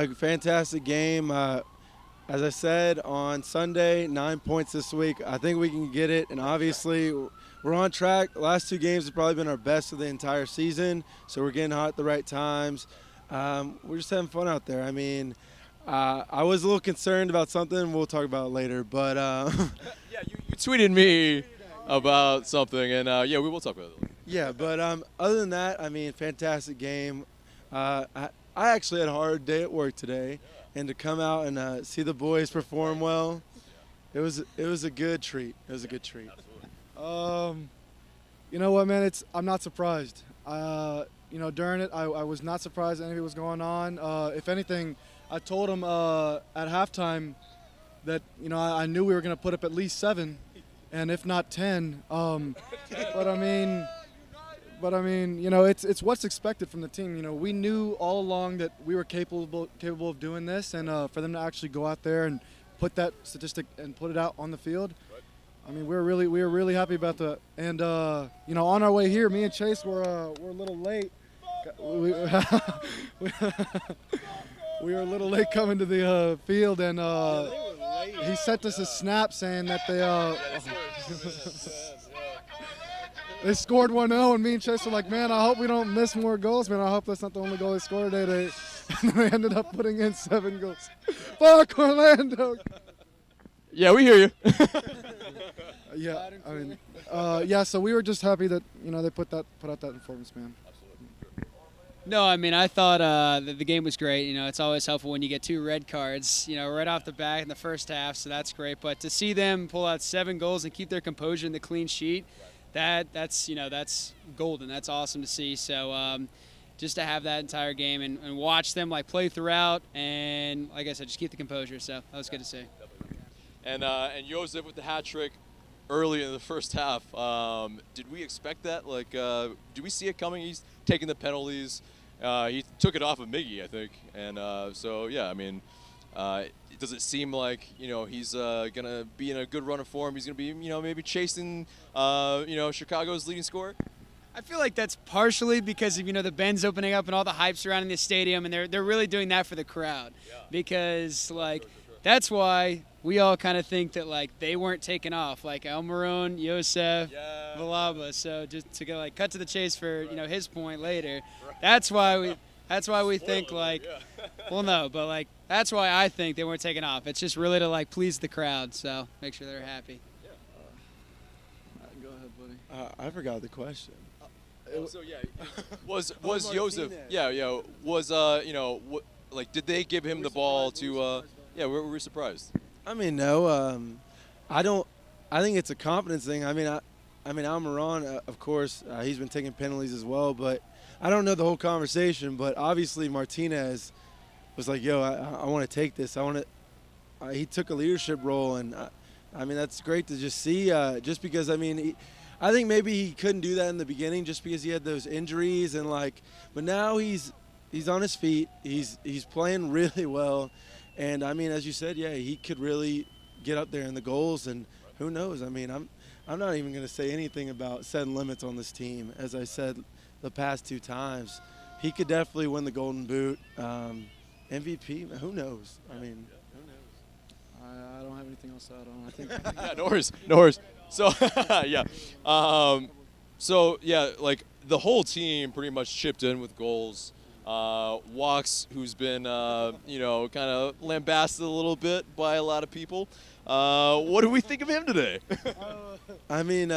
Fantastic game. As I said on Sunday, 9 points this week. I think we can get it, and obviously we're on track. The last two games have probably been our best of the entire season, so we're getting hot at the right times. We're just having fun out there. I mean, I was a little concerned about something. We'll talk about it later, but Yeah, you tweeted me about something, and yeah, we will talk about it later. yeah. But other than that, I mean, fantastic game. I actually had a hard day at work today, and to come out and see the boys perform well, it was a good treat. It was a good treat. You know what, man? I'm not surprised. During it, I was not surprised anything was going on. If anything, I told them at halftime that I knew we were going to put up at least 7, and if not 10. But I mean, it's what's expected from the team. We knew all along that we were capable of doing this, and for them to actually go out there and put that statistic and put it out on the field. I mean, we were really happy about that. And on our way here, me and Chase were a little late. We were a little late coming to the field, and he sent us a snap saying that they scored 1-0, and me and Chase were like, man, I hope we don't miss more goals, man. I hope that's not the only goal they scored today. And they ended up putting in 7 goals. Fuck Orlando! Yeah, we hear you. Yeah, I mean, so we were just happy that, they put out that performance, man. No, I mean, I thought the game was great. It's always helpful when you get 2 red cards, right off the bat in the first half, so that's great. But to see them pull out 7 goals and keep their composure in the clean sheet, that's golden. That's awesome to see. So just to have that entire game and watch them play throughout, and like I said, just keep the composure. So that was good to see. And Josef with the hat trick early in the first half. Did we expect that? Did we see it coming? He's taking the penalties. He took it off of Miggy, I think. And so, yeah, I mean, does it seem like, he's going to be in a good run of form? He's going to be, maybe chasing, Chicago's leading scorer? I feel like that's partially because of, the Ben's opening up and all the hype surrounding the stadium, and they're really doing that for the crowd. Yeah. Because, that's why we all kind of think that, they weren't taken off, Almiron, Josef, Villalba. So just to go, cut to the chase for, his point later, that's why we think, well, no, but, that's why I think they weren't taken off. It's just really to, please the crowd, so make sure they're happy. Go ahead, buddy. I forgot the question. So, yeah, was Josef, did they give him the ball to, we're surprised. I mean, no, I think it's a confidence thing. I mean, Almiron, of course, he's been taking penalties as well, but I don't know the whole conversation. But obviously, Martinez was like, "Yo, I want to take this. He took a leadership role, and I mean, that's great to just see. Just because, I mean, I think maybe he couldn't do that in the beginning, just because he had those injuries and but now he's on his feet. He's playing really well. And, I mean, as you said, yeah, he could really get up there in the goals, and who knows? I mean, I'm not even going to say anything about setting limits on this team. As I said the past 2 times, he could definitely win the Golden Boot. MVP, who knows? I mean, who knows? I don't have anything else to add on. I think. Yeah, no worries. So, yeah. The whole team pretty much chipped in with goals. Walks, who's been, kind of lambasted a little bit by a lot of people. What do we think of him today? I mean,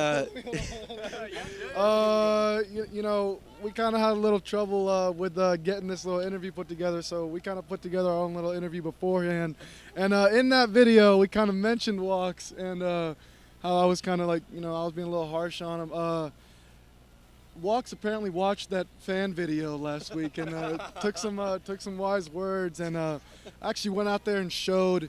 we kind of had a little trouble with getting this little interview put together, so we kind of put together our own little interview beforehand. And in that video, we kind of mentioned Walks and how I was kind of I was being a little harsh on him. Walks apparently watched that fan video last week and took some wise words and actually went out there and showed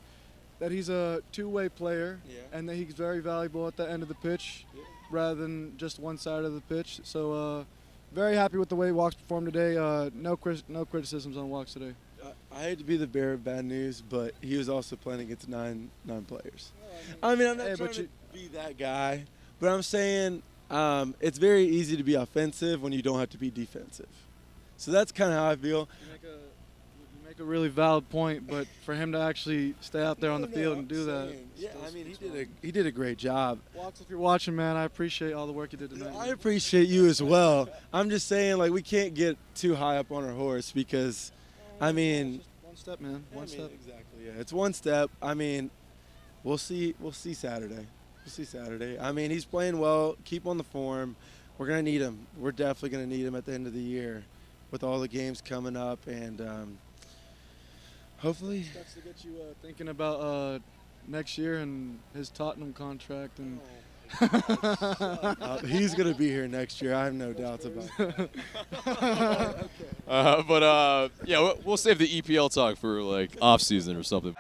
that he's a two-way player and that he's very valuable at the end of the pitch rather than just one side of the pitch. So very happy with the way Walks performed today. No criticisms on Walks today. I hate to be the bearer of bad news, but he was also playing against nine players. I mean, I'm not trying to be that guy, but I'm saying it's very easy to be offensive when you don't have to be defensive. So that's kind of how I feel. You Make a really valid point, but for him to actually stay out there on the field and do that. Yeah, I mean, he did a great job. Walks, if you're watching, man, I appreciate all the work you did tonight. I appreciate you as well. I'm just saying, like, we can't get too high up on our horse because, I mean, Just one step, man. One step. Exactly. Yeah, it's one step. I mean, we'll see. We'll see Saturday. We'll see Saturday. I mean, he's playing well. Keep on the form. We're gonna need him. We're definitely gonna need him at the end of the year, with all the games coming up, and hopefully. Steps to get you thinking about next year and his Tottenham contract and. He's gonna be here next year. I have no doubts about it. But yeah, we'll save the EPL talk for like off season or something.